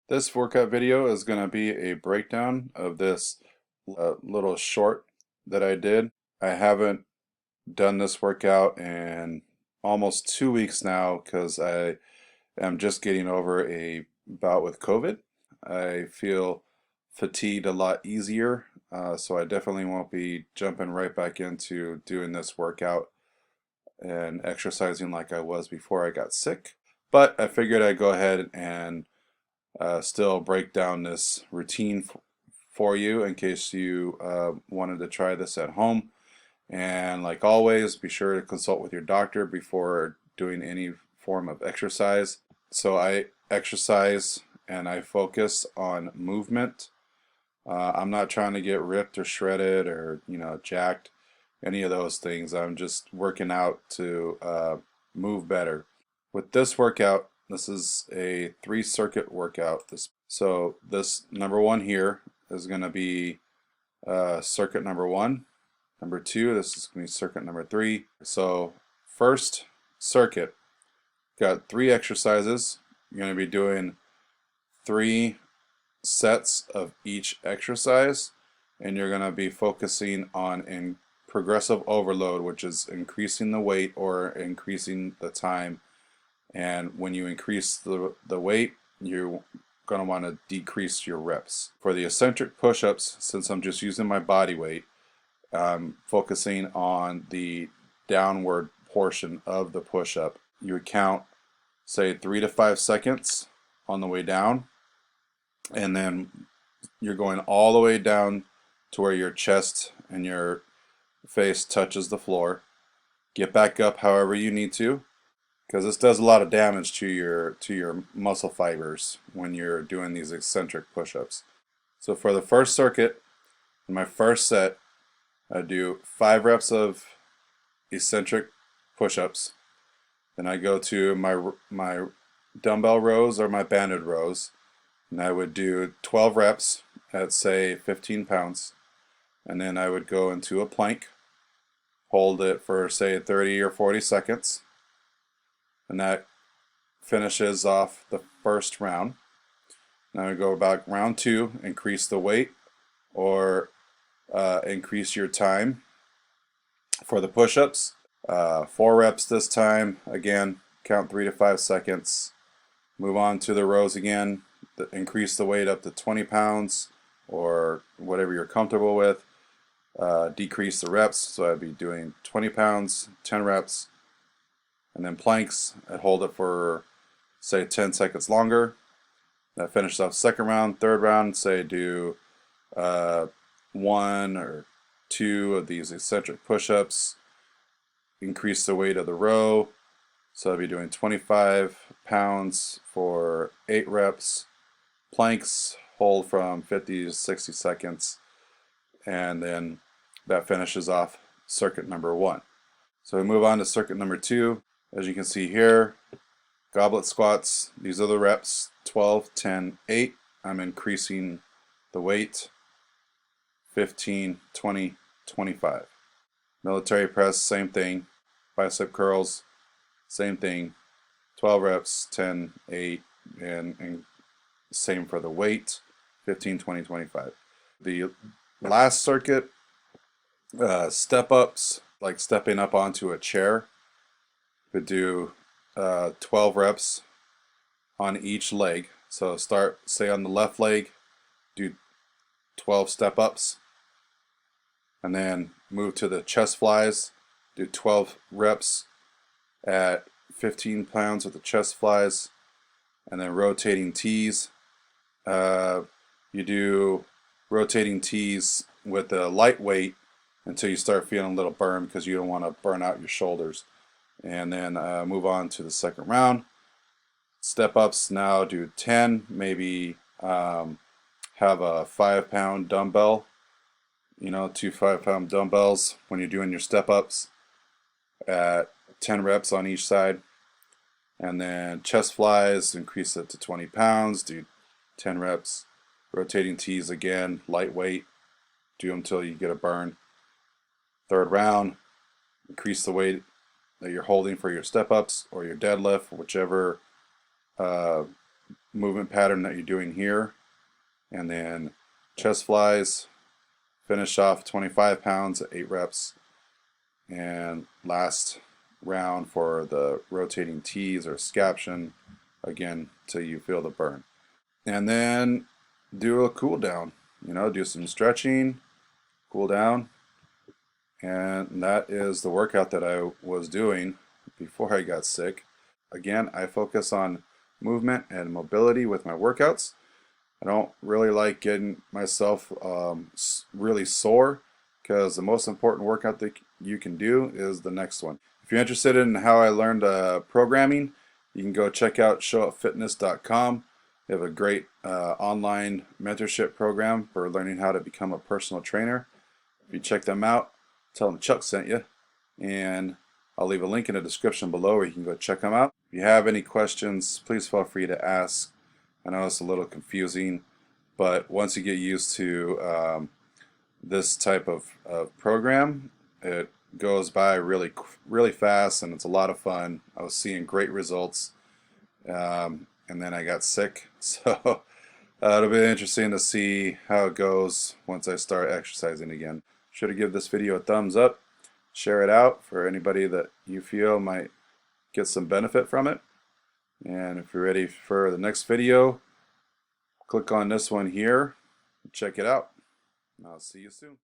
This workout video is going to be a breakdown of this little short that I did. I haven't done this workout in almost 2 weeks now because I am just getting over a bout with COVID. I feel fatigued a lot easier, so I definitely won't be jumping right back into doing this workout and exercising like I was before I got sick. But I figured I'd go ahead and still break down this routine for you in case you wanted to try this at home. And like always, be sure to consult with your doctor before doing any form of exercise. So I exercise and I focus on movement. I'm not trying to get ripped or shredded or jacked, any of those things. I'm just working out to move better. With this workout, this is a 3 circuit workout. This number one here is going to be circuit number one. Number two, this is going to be circuit number three. So first circuit, got 3 exercises. You're going to be doing 3 sets of each exercise, and you're going to be focusing on in progressive overload, which is increasing the weight or increasing the time. And when you increase the weight, you're going to want to decrease your reps. For the eccentric push-ups, since I'm just using my body weight, I'm focusing on the downward portion of the push-up. You would count, say, 3 to 5 seconds on the way down, and then you're going all the way down to where your chest and your face touches the floor. Get back up however you need to, because this does a lot of damage to your muscle fibers when you're doing these eccentric push-ups. So for the first circuit, in my first set, I do 5 reps of eccentric push-ups. Then I go to my dumbbell rows or my banded rows, and I would do 12 reps at, say, 15 pounds. And then I would go into a plank, hold it for, say, 30 or 40 seconds. And that finishes off the first round. Now we go about round 2, increase the weight or increase your time for the push-ups. 4 reps this time. Again, count 3 to 5 seconds. Move on to the rows again. Increase the weight up to 20 pounds or whatever you're comfortable with. Decrease the reps, so I'd be doing 20 pounds, 10 reps. And then planks, I'd hold it for, say, 10 seconds longer. That finishes off second round. Third round, say, do 1 or 2 of these eccentric push-ups. Increase the weight of the row. So I'd be doing 25 pounds for 8 reps. Planks, hold from 50 to 60 seconds. And then that finishes off circuit number 1. So we move on to circuit number 2. As you can see here, goblet squats. These are the reps, 12, 10, 8. I'm increasing the weight, 15, 20, 25. Military press, same thing. Bicep curls, same thing. 12 reps, 10, 8, and same for the weight, 15, 20, 25. The last circuit, step ups, like stepping up onto a chair. Could do 12 reps on each leg. So start, say, on the left leg, do 12 step ups, and then move to the chest flies, do 12 reps at 15 pounds with the chest flies, and then rotating tees. You do rotating tees with a light weight until you start feeling a little burn, because you don't want to burn out your shoulders. And then move on to the second round. Step ups, now do 10, maybe have a 5-pound dumbbell, 2 5-pound dumbbells when you're doing your step ups at 10 reps on each side. And then chest flies, increase it to 20 pounds, do 10 reps. Rotating tees again, lightweight, do them until you get a burn. Third round, increase the weight that you're holding for your step ups or your deadlift, whichever movement pattern that you're doing here, and then chest flies, finish off 25 pounds at 8 reps, and last round for the rotating tees or scaption, again till you feel the burn. And then do a cool down, do some stretching, cool down, and that is the workout that I was doing before I got sick. Again, I focus on movement and mobility with my workouts. I don't really like getting myself really sore, because the most important workout that you can do is the next one. If you're interested in how I learned programming, you can go check out showupfitness.com. They have a great online mentorship program for learning how to become a personal trainer. If you check them out, tell them Chuck sent you, and I'll leave a link in the description below where you can go check them out. If you have any questions, please feel free to ask. I know it's a little confusing, but once you get used to this type of program, it goes by really fast, and it's a lot of fun. I was seeing great results, and then I got sick, so it'll be interesting to see how it goes once I start exercising again. Sure to give this video a thumbs up, share it out for anybody that you feel might get some benefit from it, and if you're ready for the next video, click on this one here, check it out. I'll see you soon.